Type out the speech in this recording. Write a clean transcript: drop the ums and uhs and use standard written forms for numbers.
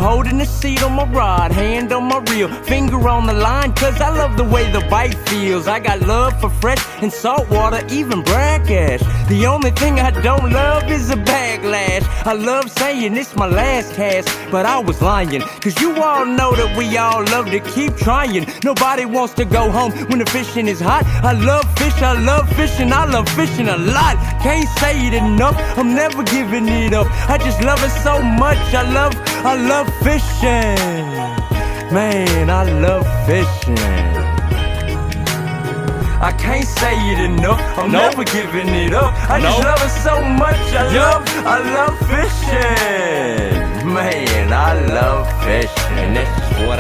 holding the seat on my rod, hand on my reel, finger on the line, cause I love the way the bite feels. I got love for fresh and salt water, even black ash. The only thing I don't love is a backlash. I love saying it's my last cast, but I was lying, cause you all know that we all love to keep trying. Nobody wants to go home when the fishing is hot. I love fish, I love fishing, I love fishing a lot. Can't say it enough, I'm never giving it up. I just love it so much, I love fishing. Man, I love fishing. I can't say it enough, I'm never giving it up. I just love it so much, I love fishing. Man, I love fishing. That's what